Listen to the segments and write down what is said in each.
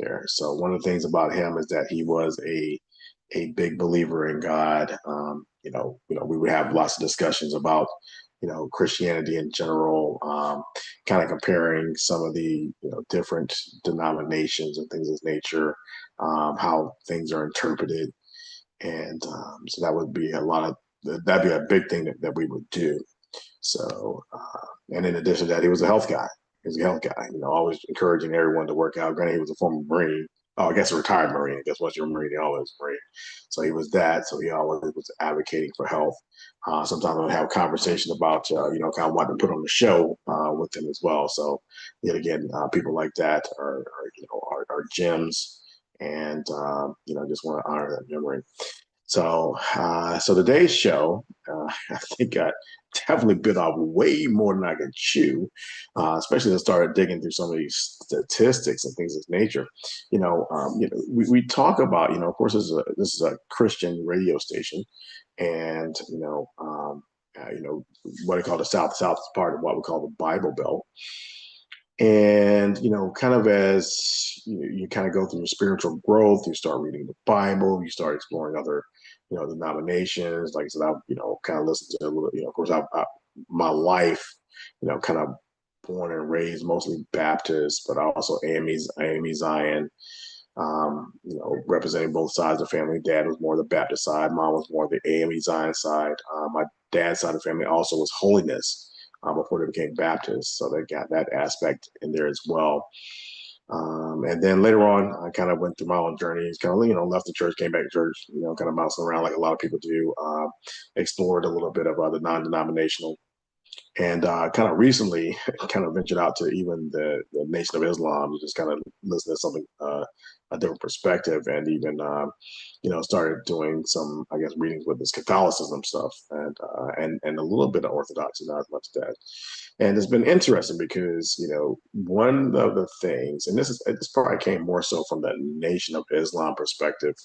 there. So one of the things about him is that he was a big believer in God. We would have lots of discussions about Christianity in general, kind of comparing some of the different denominations and things of this nature, how things are interpreted, and so that would be a lot of that'd be a big thing that we would do. So, and in addition to that, he was a health guy. He was a health guy, always encouraging everyone to work out. Granted, he was a former Marine. Oh, I guess a retired Marine. I guess once you're a Marine, you're always a Marine. So he was that. So he always was advocating for health. Sometimes I would have a conversation about, kind of what to put on the show with him as well. So, yet again, people like that are gems, and just want to honor that memory. So today's show, I think I definitely bit off way more than I could chew, especially to start digging through some of these statistics and things of this nature. We talk about, of course, this is a Christian radio station, and what I call the South is part of what we call the Bible Belt. And kind of as you kind of go through your spiritual growth, you start reading the Bible, you start exploring other denominations. Like I said, I've kind of listened to a little. Of course, my life, kind of born and raised mostly Baptist, but also AME Zion. Representing both sides of the family. Dad was more the Baptist side, mom was more the AME Zion side. My dad's side of the family also was holiness before they became Baptist, so they got that aspect in there as well. And then later on, I kind of went through my own journeys, kind of, left the church, came back to church, kind of bouncing around like a lot of people do, explored a little bit of the non-denominational, and kind of recently kind of ventured out to even the Nation of Islam to just kind of listen to something, a different perspective, and even, started doing some, I guess, readings with this Catholicism stuff, and a little bit of Orthodoxy, not as much as that. And it's been interesting because, one of the things, and this probably came more so from the Nation of Islam perspective,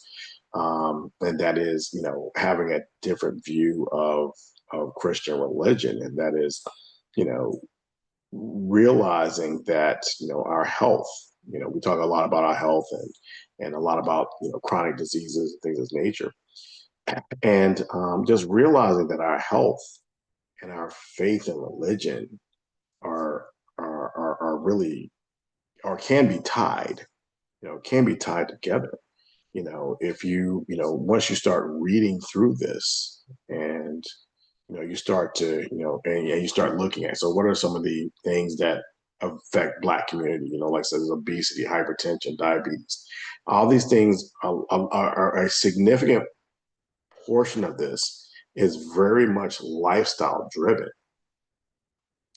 and that is, having a different view of Christian religion, and that is, you know, realizing that our health. We talk a lot about our health and a lot about chronic diseases and things of this nature, and just realizing that our health and our faith and religion are really or can be tied. Can be tied together. If once you start reading through this and you start to and you start looking at, so what are some of the things that affect Black community, like I said, obesity, hypertension, diabetes, all these things are a significant portion of this is very much lifestyle driven.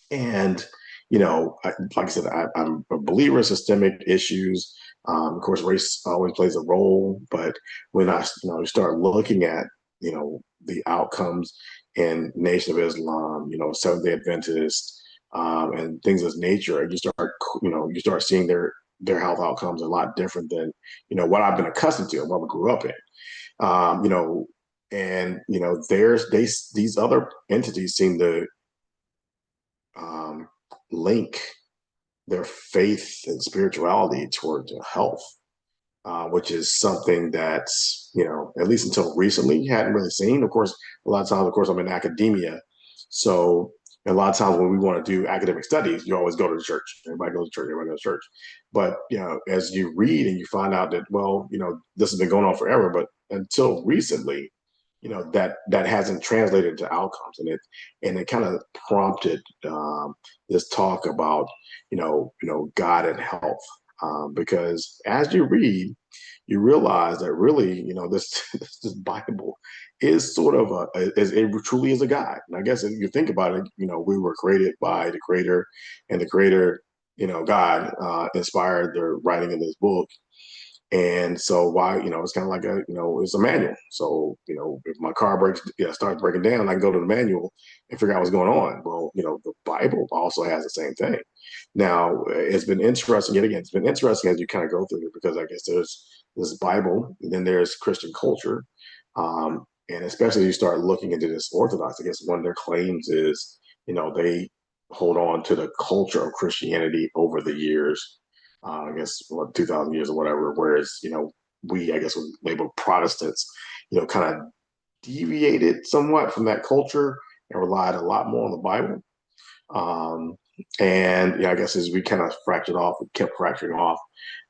And like I said, I'm a believer in systemic issues. Of course, race always plays a role, but when I start looking at the outcomes in Nation of Islam, Seventh Day Adventist, and things of this nature, and you start seeing their health outcomes a lot different than what I've been accustomed to and what we grew up in. And these other entities seem to um, link their faith and spirituality towards health, which is something that, at least until recently, hadn't really seen. Of course, a lot of times, of course, I'm in academia. So a lot of times when we want to do academic studies, you always go to the church. Everybody goes to church, everybody goes to church. But, as you read and you find out that, well, this has been going on forever, but until recently, that hasn't translated to outcomes, and it kind of prompted this talk about God and health, because as you read, you realize that really this this Bible is sort of it truly is a guide. And I guess if you think about it, we were created by the Creator, and the Creator, God, inspired the writing of this book. And so why, it's kind of like it's a manual. So, if my car starts breaking down, I can go to the manual and figure out what's going on. Well, the Bible also has the same thing. Now, it's been interesting, yet again, it's been interesting as you kind of go through it, because I guess there's this Bible, and then there's Christian culture. And especially you start looking into this Orthodox, I guess one of their claims is, they hold on to the culture of Christianity over the years, I guess what 2,000 years or whatever. Whereas we, I guess, we labeled Protestants, kind of deviated somewhat from that culture and relied a lot more on the Bible. Um, and I guess as we kind of fractured off, we kept fracturing off,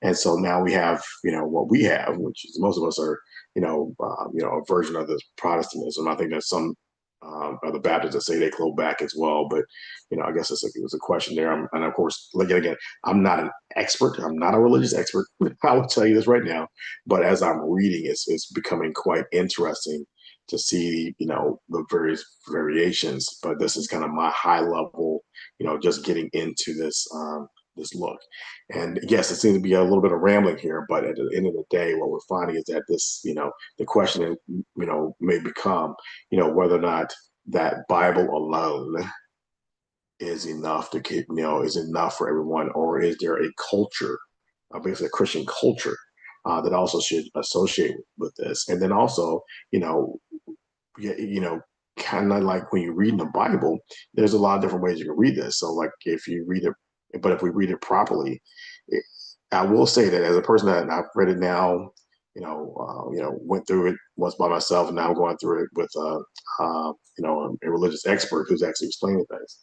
and so now we have what we have, which is most of us are a version of this Protestantism. I think there's some other Baptists that say they close back as well, but I guess it's a question there. And of course, like again, I'm not an expert. I'm not a religious expert. I will tell you this right now, but as I'm reading, it's becoming quite interesting to see the various variations. But this is kind of my high level, just getting into this look. And yes, it seems to be a little bit of rambling here, but at the end of the day, what we're finding is that this, the question, may become, whether or not that Bible alone is enough to keep, is enough for everyone, or is there a culture, basically a Christian culture, that also should associate with this? And then also, you know, kind of like when you read in the Bible, there's a lot of different ways you can read this. So, like if you read it, but if we read it properly, it, I will say that as a person that I've read it now, went through it once by myself, and now I'm going through it with, a religious expert who's actually explaining things.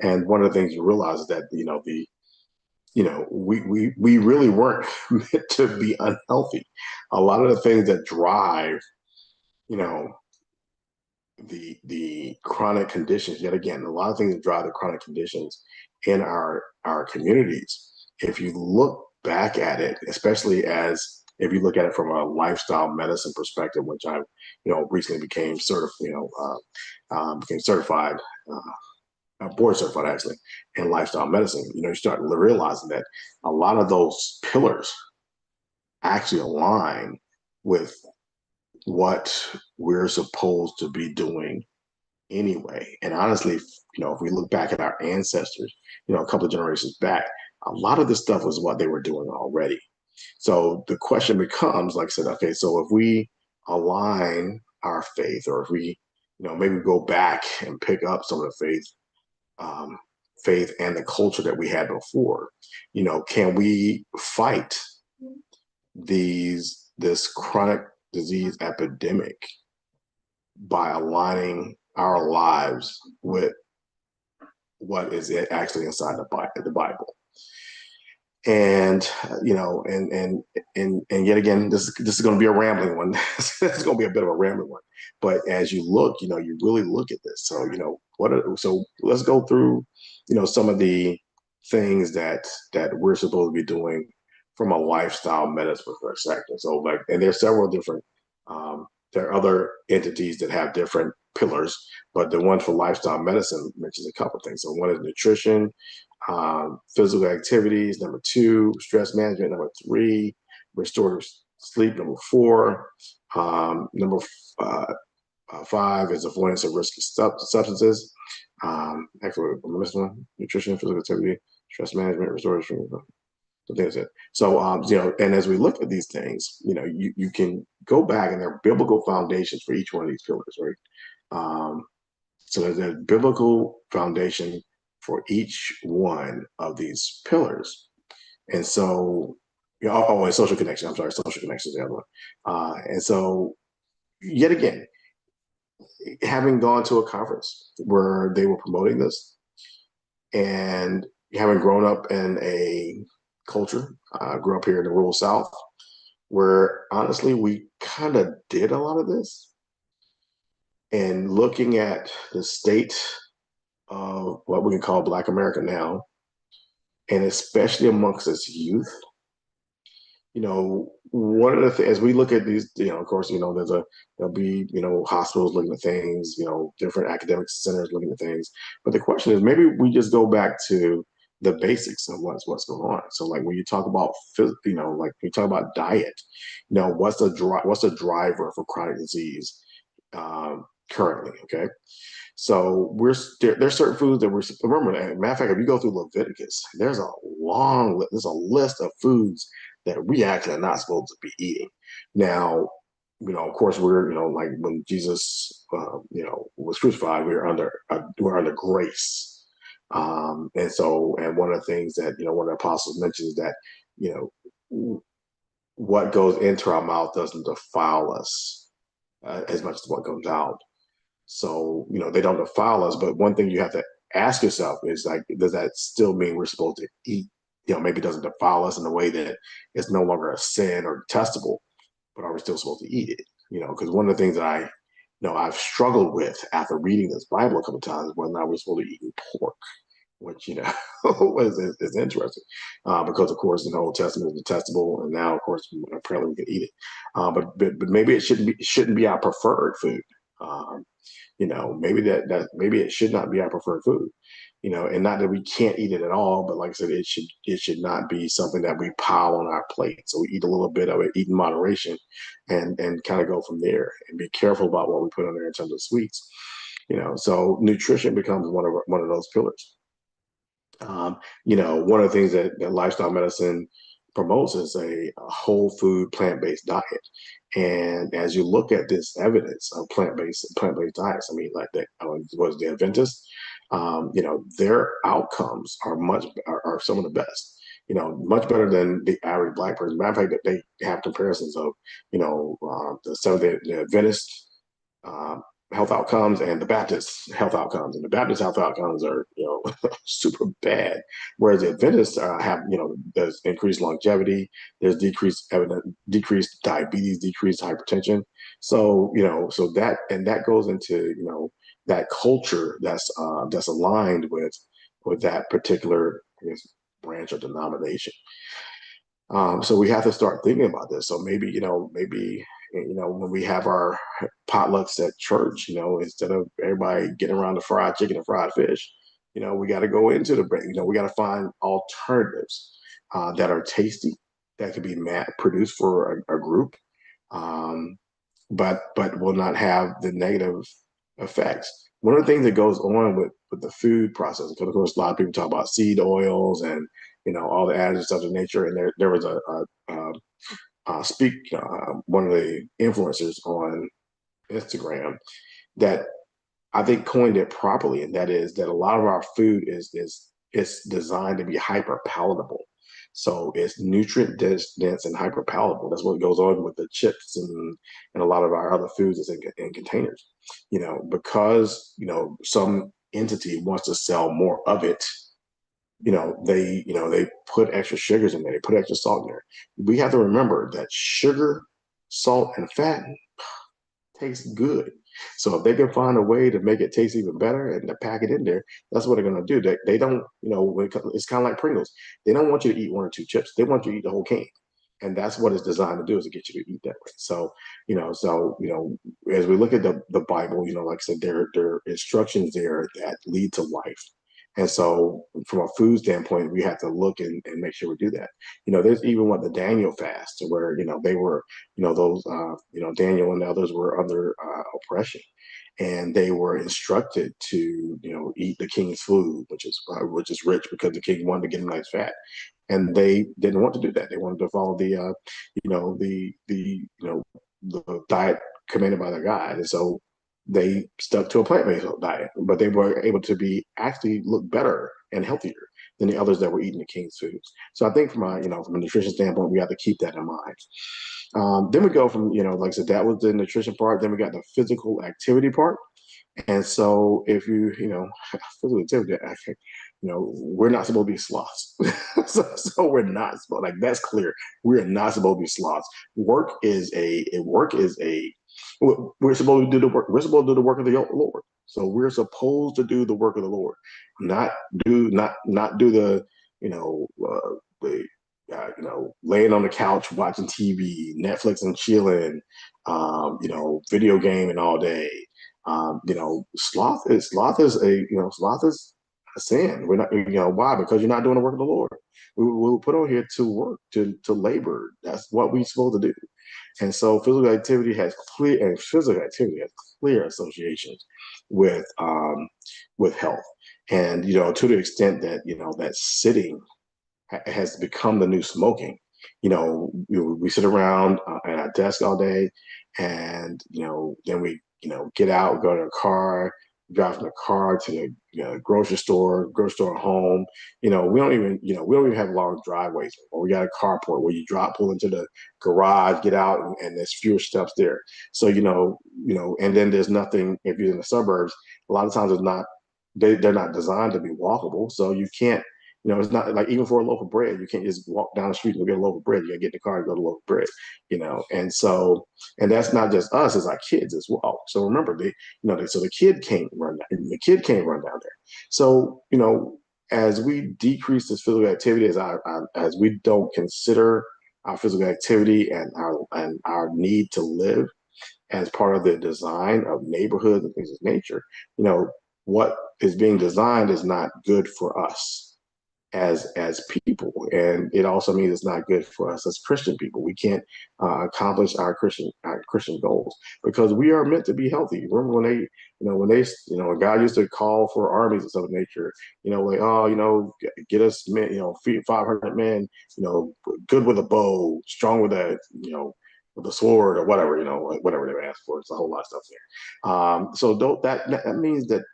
And one of the things you realize is that we really weren't meant to be unhealthy. A lot of the things that drive, you know, the chronic conditions, yet again, a lot of things that drive the chronic conditions in our communities, if you look back at it, especially as if you look at it from a lifestyle medicine perspective, which I recently became became certified, board certified actually, in lifestyle medicine. You start realizing that a lot of those pillars actually align with what we're supposed to be doing anyway. And honestly, if we look back at our ancestors, a couple of generations back, a lot of this stuff was what they were doing already. So the question becomes, like I said, okay, so if we align our faith, or if we, maybe go back and pick up some of the um, faith and the culture that we had before, can we fight this chronic disease epidemic by aligning our lives with what is actually inside the Bible. And and yet again, this is going to be a rambling one. This is going to be a bit of a rambling one. But as you look, you really look at this. So so let's go through some of the things that we're supposed to be doing from a lifestyle medicine perspective. So and there's several different. There are other entities that have different pillars, but the one for lifestyle medicine mentions a couple of things. So one is nutrition, physical activities, number two, stress management, number three, restorative sleep, number four, number five is avoidance of risky substances. Actually, I'm missing one: nutrition, physical activity, stress management, restorative sleep. So there's it. So, and as we look at these things, you can go back, and there are biblical foundations for each one of these pillars, right? So there's a biblical foundation for each one of these pillars. And so, and social connection. I'm sorry, social connection is the other one. And so, yet again, having gone to a conference where they were promoting this, and having grown up in a culture, grew up here in the rural South, where honestly we kind of did a lot of this, and looking at the state of what we can call Black America now, and especially amongst its youth, one of the things as we look at these, of course, there'll be, hospitals looking at things, different academic centers looking at things. But the question is, maybe we just go back to the basics of what's going on. So, like when you talk about, like when you talk about diet, what's the driver for chronic disease currently? Okay, so there's certain foods that we're remember. Matter of fact, if you go through Leviticus, there's a list of foods that we actually are not supposed to be eating. Now, of course, we're like when Jesus, was crucified, we're under grace. And one of the things that one of the apostles mentions is that what goes into our mouth doesn't defile us as much as what comes out. So, they don't defile us. But one thing you have to ask yourself is like, does that still mean we're supposed to eat? Maybe it doesn't defile us in a way that it's no longer a sin or detestable, but are we still supposed to eat it? Because one of the things that I've struggled with after reading this Bible a couple of times is whether or not we're supposed to eat pork, which is interesting, because of course in the Old Testament is detestable, and now of course apparently we can eat it, but maybe it shouldn't be our preferred food. Um, maybe maybe it should not be our preferred food. And not that we can't eat it at all, but like I said, it should not be something that we pile on our plate. So we eat a little bit of it, eat in moderation, and kind of go from there, and be careful about what we put on there in terms of sweets. So nutrition becomes one of those pillars. One of the things that lifestyle medicine promotes is a whole food plant-based diet. And as you look at this evidence of plant-based diets, I mean, like that was the Adventist, their outcomes are some of the best. Much better than the average Black person. Matter of fact, that they have comparisons of, the Seventh Day Adventist um, health outcomes and the Baptist health outcomes. And the Baptist health outcomes are, super bad. Whereas the Adventists have, there's increased longevity, there's decreased diabetes, decreased hypertension. So, so that goes into, that culture that's aligned with that particular, I guess, branch or denomination. So we have to start thinking about this. So maybe when we have our potlucks at church, instead of everybody getting around the fried chicken and fried fish, we got to go into we got to find alternatives that are tasty, that could be produced for a group, um, but will not have the negative effects. One of the things that goes on with the food process, because of course a lot of people talk about seed oils and all the additives of the nature, and there was one of the influencers on Instagram that I think coined it properly, and that is that a lot of our food is designed to be hyper palatable. So it's nutrient dense and hyper palatable. That's what goes on with the chips and a lot of our other foods is in containers. Because some entity wants to sell more of it. They put extra sugars in there. They put extra salt in there. We have to remember that sugar, salt, and fat tastes good. So if they can find a way to make it taste even better and to pack it in there, that's what they're going to do. They don't, it's kind of like Pringles. They don't want you to eat one or two chips. They want you to eat the whole can. And that's what it's designed to do, is to get you to eat that way. As we look at the Bible, like I said, there are instructions there that lead to life. And so from a food standpoint, we have to look and make sure we do that. There's even what the Daniel fast, where, they were, those, Daniel and others were under oppression, and they were instructed to, eat the king's food, which is rich, because the king wanted to get a nice fat, and they didn't want to do that. They wanted to follow the diet commanded by the God, and so they stuck to a plant-based diet, but they were able to be actually look better and healthier than the others that were eating the king's foods. So I think from a nutrition standpoint, we have to keep that in mind. Then we go from, like I said, that was the nutrition part. Then we got the physical activity part. And so if physical activity, we're not supposed to be sloths. so we're not supposed, like, that's clear. We're not supposed to be sloths. We're supposed to do the work. We're supposed to do the work of the Lord. So we're supposed to do the work of the Lord, not do laying on the couch watching TV, Netflix and chilling, video gaming all day. Sloth is a sin. We're not, why? Because you're not doing the work of the Lord. We were put on here to work, to labor. That's what we're supposed to do. And so physical activity has clear associations with health. And to the extent that that sitting has become the new smoking. We sit around at our desk all day, and then we get out, go to a car, driving a car to the grocery store, home. We don't even have long driveways. Or we got a carport where you pull into the garage, get out, and there's fewer steps there. So and then there's nothing if you're in the suburbs. A lot of times it's not they're not designed to be walkable, so you can't. It's not like even for a loaf of bread, you can't just walk down the street and go get a loaf of bread. You gotta get in the car and go to a loaf of bread. And that's not just us; it's our kids as well. So remember, so the kid can't run. The kid can't run down there. So as we decrease this physical activity, as we don't consider our physical activity and our need to live as part of the design of neighborhoods and things of nature, what is being designed is not good for us as people, and it also means it's not good for us as Christian people. We can't accomplish our Christian goals because we are meant to be healthy. Remember when God used to call for armies of some nature, like, oh, get us men, 500 men, good with a bow, strong with with a sword or whatever, whatever they ask for. It's a whole lot of stuff there. So that means that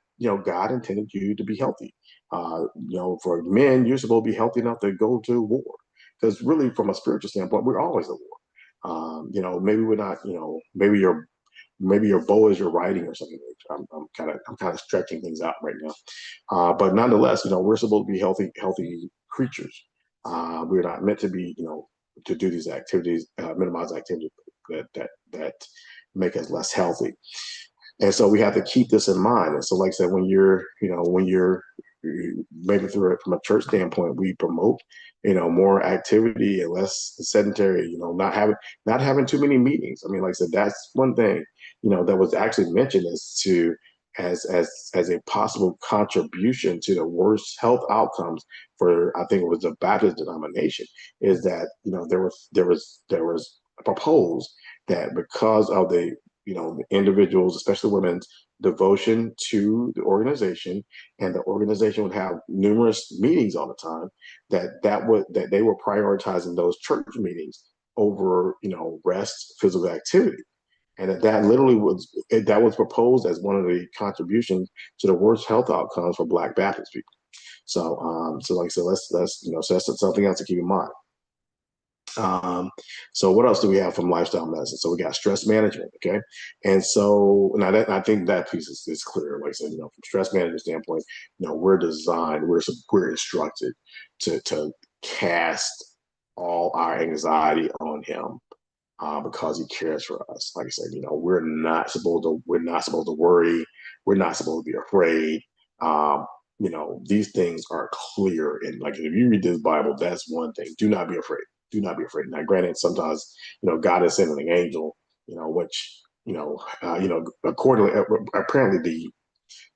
God intended you to be healthy. For men, you're supposed to be healthy enough to go to war. Because really, from a spiritual standpoint, we're always at war. Maybe we're not. Maybe your bow is your writing or something. I'm kind of stretching things out right now. But nonetheless, we're supposed to be healthy creatures. We're not meant to be, to do these activities, minimize activities that make us less healthy. And so we have to keep this in mind. And so, like I said, when you're maybe from a church standpoint, we promote, more activity and less sedentary, not having too many meetings. I mean, like I said, that's one thing, that was actually mentioned as a possible contribution to the worst health outcomes for, I think it was the Baptist denomination, is that, there was proposed that because of the individuals, especially women's devotion to the organization, and the organization would have numerous meetings all the time, that they were prioritizing those church meetings over, rest, physical activity. And that literally was proposed as one of the contributions to the worst health outcomes for Black Baptist people. So like I said, so that's something else to keep in mind. Um, so what else do we have from lifestyle medicine? So we got stress management, okay? And so now I think that piece is clear. Like I said, from stress management standpoint, we're instructed to cast all our anxiety on him, because he cares for us. Like I said, we're not supposed to worry. We're not supposed to be afraid. Um, these things are clear. And like, if you read this Bible, that's one thing. Do not be afraid. Do not be afraid. Now, granted, sometimes, God is sending an angel, which, accordingly, apparently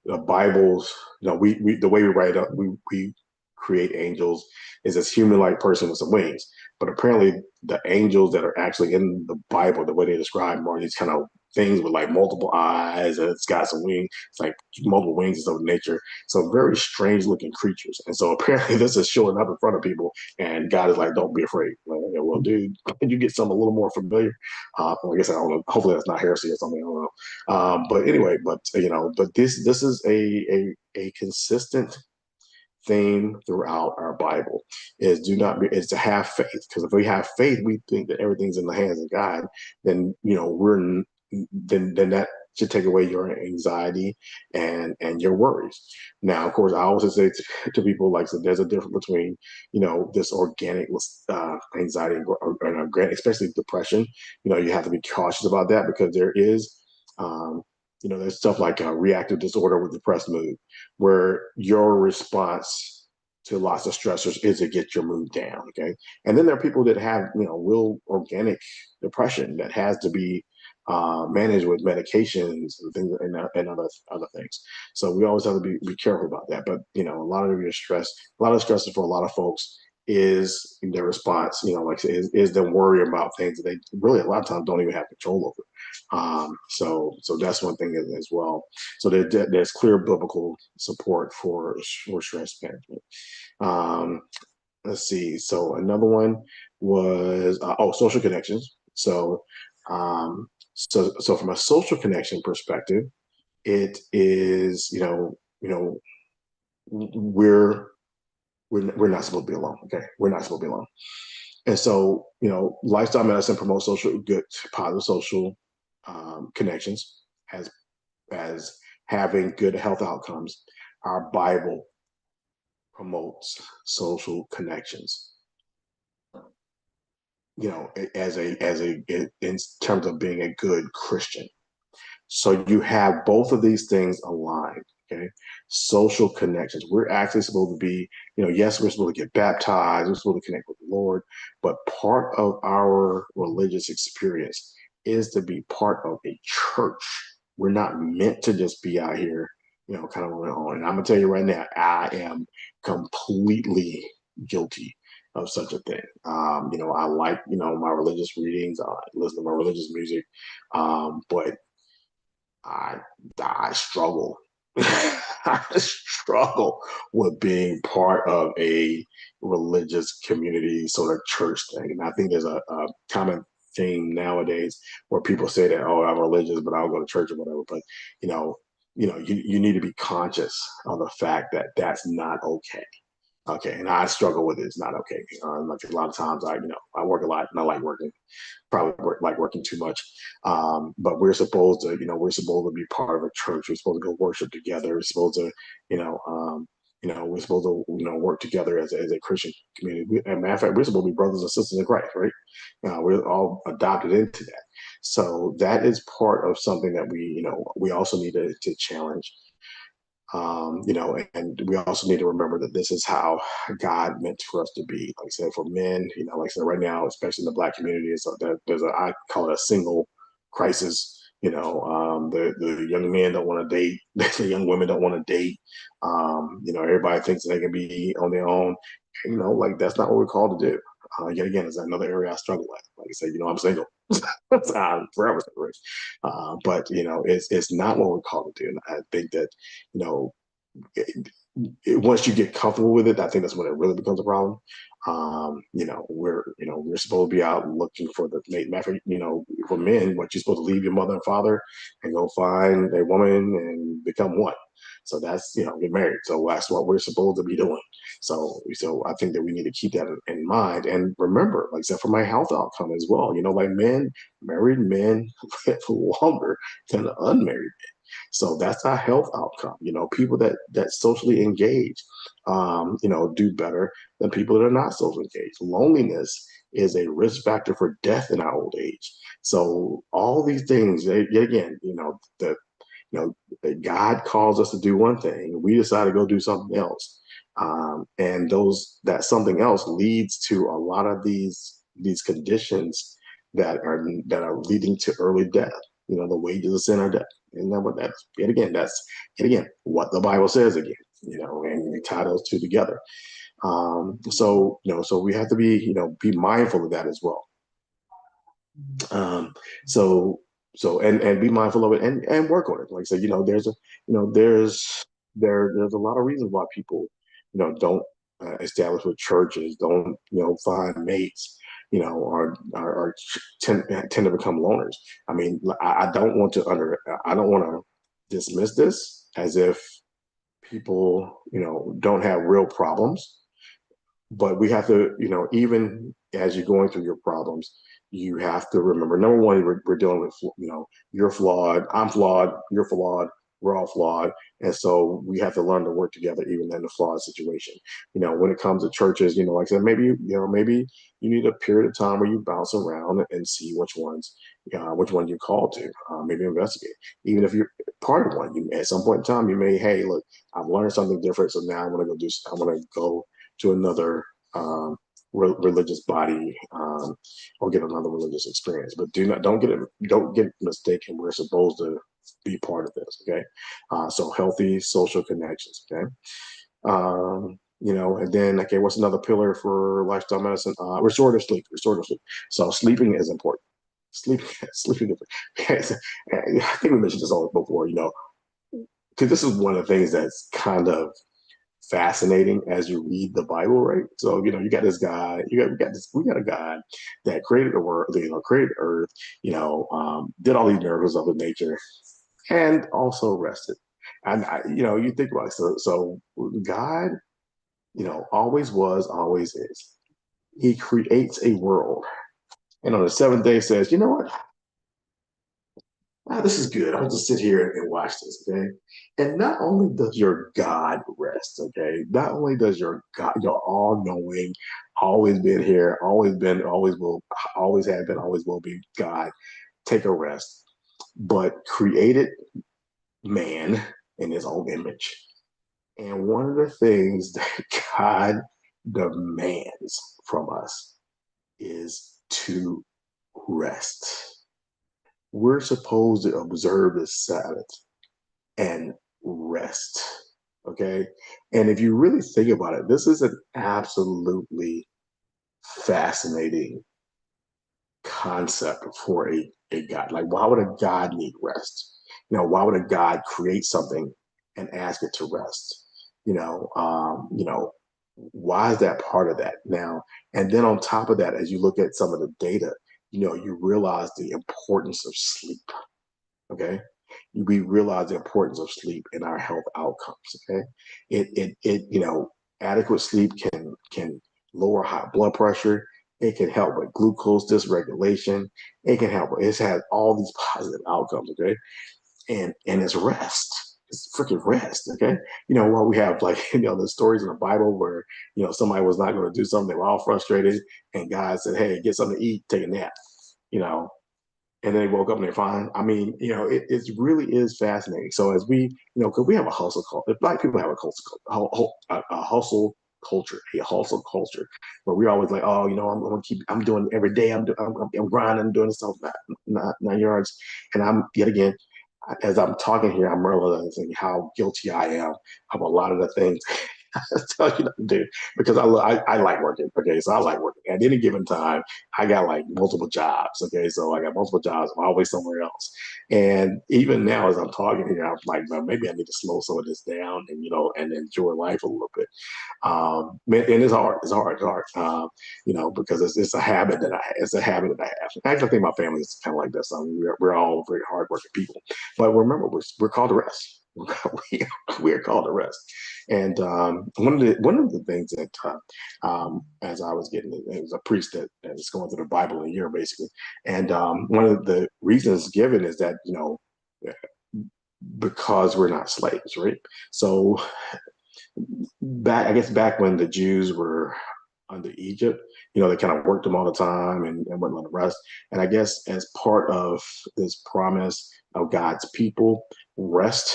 the Bibles, the way we write up, we create angels is this human-like person with some wings. But apparently, the angels that are actually in the Bible, the way they describe them, are these kind of things with like multiple eyes, and it's got some wings. It's like multiple wings and stuff of nature. So very strange looking creatures. And so apparently, this is showing up in front of people, and God is like, "Don't be afraid." Like, okay, well, dude, can you get something a little more familiar? I guess I don't know. Hopefully, that's not heresy or something. I don't know. But anyway, but this is a consistent theme throughout our Bible, is to have faith, because if we have faith, we think that everything's in the hands of God. Then then that should take away your anxiety and your worries. Now, of course, I always say to people, like, so there's a difference between this organic anxiety and organic, especially depression. You have to be cautious about that, because there is there's stuff like reactive disorder with depressed mood, where your response to lots of stressors is to get your mood down. Okay. And then there are people that have, real organic depression that has to be managed with medications and things, and other things. So we always have to be careful about that. But, a lot of stress for a lot of folks is their response, like is them worrying about things that they really a lot of times don't even have control over. So that's one thing as well. So there's clear biblical support for stress management. Um, let's see. So another one was social connections. So from a social connection perspective, it is, we're we're not supposed to be alone. Okay, we're not supposed to be alone. And so, lifestyle medicine promotes social good, positive social connections as having good health outcomes. Our Bible promotes social connections. As a in terms of being a good Christian. So you have both of these things aligned. Okay. Social connections. We're actually supposed to be, yes, we're supposed to get baptized, we're supposed to connect with the Lord, but part of our religious experience is to be part of a church. We're not meant to just be out here, kind of on. And I'm gonna tell you right now, I am completely guilty of such a thing. I like, my religious readings, I listen to my religious music, but I I struggle. I struggle with being part of a religious community sort of church thing. And I think there's a common theme nowadays where people say that, oh, I'm religious, but I'll go to church or whatever. But you know, you need to be conscious of the fact that that's not okay. Okay, and I struggle with it. It's not okay. Like a lot of times, I work a lot, and I like working probably like working too much. But we're supposed to be part of a church. We're supposed to go worship together. We're supposed to, you know, um, we're supposed to, work together as a Christian community. As a matter of fact, we're supposed to be brothers and sisters in Christ, right? We're all adopted into that. So that is part of something that we also need to challenge. And we also need to remember that this is how God meant for us to be. Like I said, for men, like I said, right now, especially in the Black community, there's I call it a single crisis. The young men don't want to date, the young women don't want to date. Everybody thinks they can be on their own. Like that's not what we're called to do. Yet again, it's another area I struggle with. Like I said, I'm single. I'm forever single. But it's not what we're called to do. And I think that you know once you get comfortable with it, I think that's when it really becomes a problem. We're supposed to be out looking for the mate. For men, what you're supposed to leave your mother and father and go find a woman and become one. So that's get married. So that's what we're supposed to be doing. So I think that we need to keep that in mind and remember, like I said, for my health outcome as well. Like married men live longer than unmarried. So that's our health outcome. People that socially engage, do better than people that are not socially engaged. Loneliness is a risk factor for death in our old age. So all these things, yet again, God calls us to do one thing, we decide to go do something else, and that something else leads to a lot of these conditions that are leading to early death. The wages of sin are death. And then what that's what the Bible says again. And we tie those two together. So we have to be mindful of that as well. Um, so and be mindful of it and work on it. Like I said, there's a lot of reasons why people don't establish with churches, don't find mates, or tend to become loners. I mean, I don't want to dismiss this as if people don't have real problems, but we have to, even as you're going through your problems, you have to remember, number one, we're dealing with, you're flawed, I'm flawed, you're flawed, we're all flawed. And so we have to learn to work together even in a flawed situation. When it comes to churches, like I said, maybe you need a period of time where you bounce around and see which one you call to, maybe investigate. Even if you're part of one, at some point in time, you may, hey, look, I've learned something different. So now I'm going to go to another religious body, or get another religious experience. But don't get mistaken. We're supposed to be part of this. Okay, so healthy social connections. Okay, and then okay, what's another pillar for lifestyle medicine? Restorative sleep. Restorative sleep. So sleeping is important. Sleeping. I think we mentioned this all before. Because this is one of the things that's kind of fascinating as you read the Bible, right? So you got this guy, we got a guy that created the world, created Earth, did all these miracles of the nature, and also rested. And you think about it. So God, always was, always is. He creates a world, and on the seventh day says, you know what? This is good. I'll just sit here and watch this, okay? And not only does your God rest, okay? Not only does your God, your all-knowing, always been here, always been, always will, always have been, always will be God take a rest, but created man in his own image. And one of the things that God demands from us is to rest. We're supposed to observe the Sabbath and rest. Okay. And if you really think about it, this is an absolutely fascinating concept for a God. Like, why would a God need rest? Why would a God create something and ask it to rest? Why is that part of that now? And then on top of that, as you look at some of the data, you realize the importance of sleep. Okay. We realize the importance of sleep in our health outcomes. Okay. Adequate sleep can lower high blood pressure. It can help with glucose dysregulation. It can help. It has all these positive outcomes. Okay. And it's rest. It's freaking rest. Okay. While we have like, the stories in the Bible where, somebody was not going to do something, they were all frustrated, and God said, hey, get something to eat, take a nap. You know, and then they woke up and they're fine. I mean, it really is fascinating. So as we, because we have a hustle culture, Black people have a a hustle culture, where we're always like, oh, I'm gonna keep, I'm doing every day, I'm grinding, I'm doing this stuff, not 9 yards, and I'm yet again, as I'm talking here, I'm realizing how guilty I am of a lot of the things tell you not to do, because I like working. Okay, so I like working. At any given time, I got like multiple jobs. Okay, so I got multiple jobs. I'm always somewhere else. And even now, as I'm talking here, I'm like, well, maybe I need to slow some of this down and and enjoy life a little bit. And it's hard. It's hard. It's hard. Because it's a habit that it's a habit that I have. Actually, I think my family is kind of like this. We're all very hardworking people, but remember, we're called to rest. We are called to rest. And one of the things that as I was getting it was a priest that is going through the Bible in a year basically, and one of the reasons given is that because we're not slaves, right? So back when the Jews were under Egypt, they kind of worked them all the time and wouldn't let them rest. And I guess as part of this promise of God's people, rest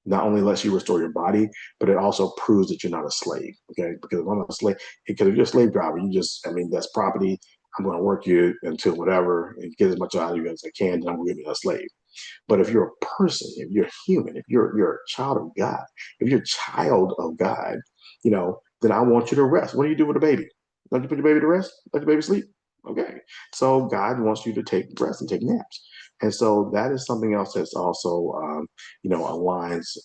not only lets you restore your body, but it also proves that you're not a slave. Okay, because if I'm a slave, because if you're a slave driver, I mean, that's property. I'm going to work you until whatever and get as much out of you as I can. Then I'm going to be a slave. But if you're a person, if you're human, if you're a child of God, if you're a child of God, then I want you to rest. What do you do with a baby? Don't you put your baby to rest? Let your baby sleep? Okay. So God wants you to take rest and take naps. And so that is something else that's also, aligns,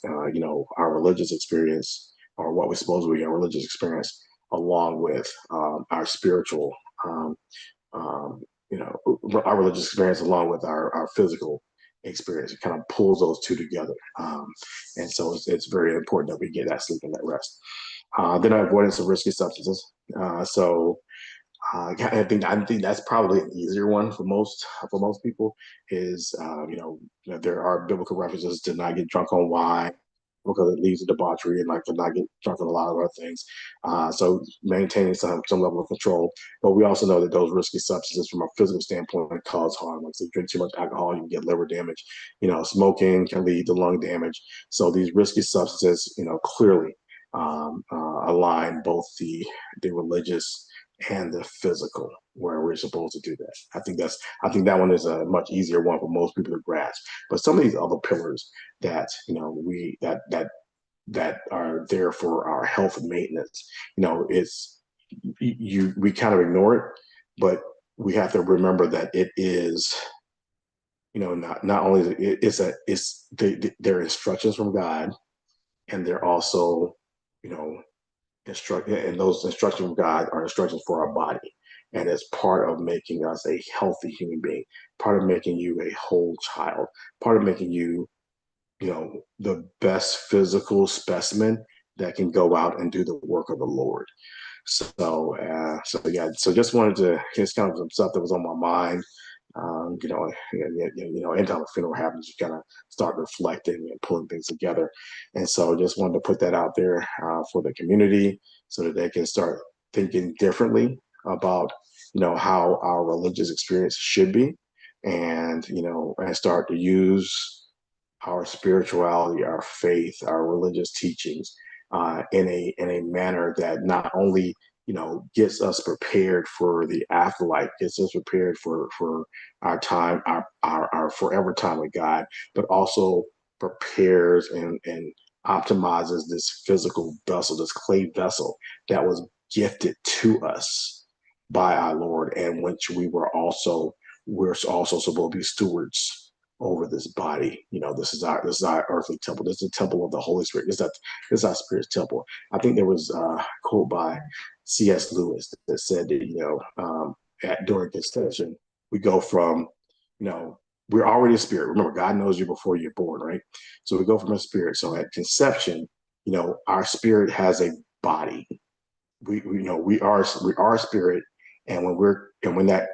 our religious experience, or what we suppose we our religious experience, along with our spiritual, um, um, our religious experience, along with our physical experience. It kind of pulls those two together. And so it's very important that we get that sleep and that rest. Then avoidance of risky substances. I think that's probably an easier one for most people. Is there are biblical references to not get drunk on wine because it leads to debauchery, and like to not get drunk on a lot of other things. So maintaining some level of control, but we also know that those risky substances, from a physical standpoint, cause harm. Like, so if you drink too much alcohol, you can get liver damage. Smoking can lead to lung damage. So these risky substances, clearly align both the religious and the physical, where we're supposed to do that. I think that one is a much easier one for most people to grasp. But some of these other pillars that we that are there for our health maintenance, it's we kind of ignore it, but we have to remember that it is, not only they're instructions from God, and they're also, you know and those instructions from God are instructions for our body. And it's part of making us a healthy human being, part of making you a whole child, part of making you the best physical specimen that can go out and do the work of the Lord. So yeah, so just wanted to, it's kind of some stuff that was on my mind. Anytime a funeral happens, you kind of start reflecting and pulling things together. And so just wanted to put that out there for the community so that they can start thinking differently about, how our religious experience should be, and start to use our spirituality, our faith, our religious teachings in a manner that not only gets us prepared for the afterlife, gets us prepared for our time, our forever time with God, but also prepares and optimizes this physical vessel, this clay vessel that was gifted to us by our Lord, and which we're also supposed to be stewards over this body. This is our earthly temple. This is the temple of the Holy Spirit. This is our spirit's temple. I think there was a quote by C.S. Lewis that said that during conception we go from you know we're already a spirit. Remember, God knows you before you're born, right? So we go from a spirit. So at conception, our spirit has a body. We are spirit, and when that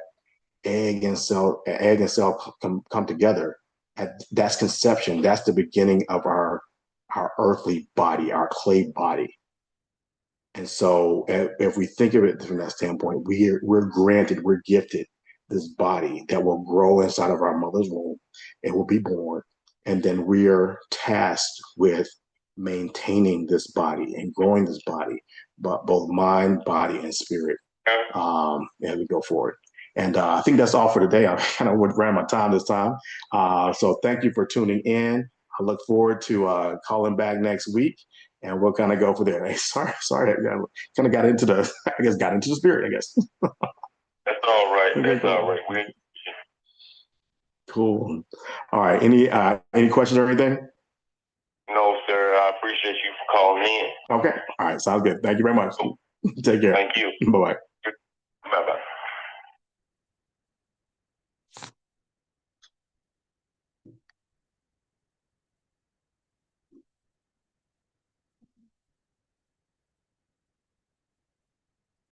egg and cell come together. That's conception. That's the beginning of our earthly body, our clay body. And so, if we think of it from that standpoint, we're gifted this body that will grow inside of our mother's womb. It will be born, and then we are tasked with maintaining this body and growing this body, but both mind, body, and spirit, as we go forward. And I think that's all for today. I kind of ran my time this time. So thank you for tuning in. I look forward to calling back next week, and we'll kind of go for there. Hey, sorry, I kind of got into I guess, got into the spirit, I guess. That's all right. Okay, That's all cool. right. We Cool. All right. Any questions or anything? No, sir. I appreciate you for calling in. Okay. All right. Sounds good. Thank you very much. Take care. Thank you. Bye bye.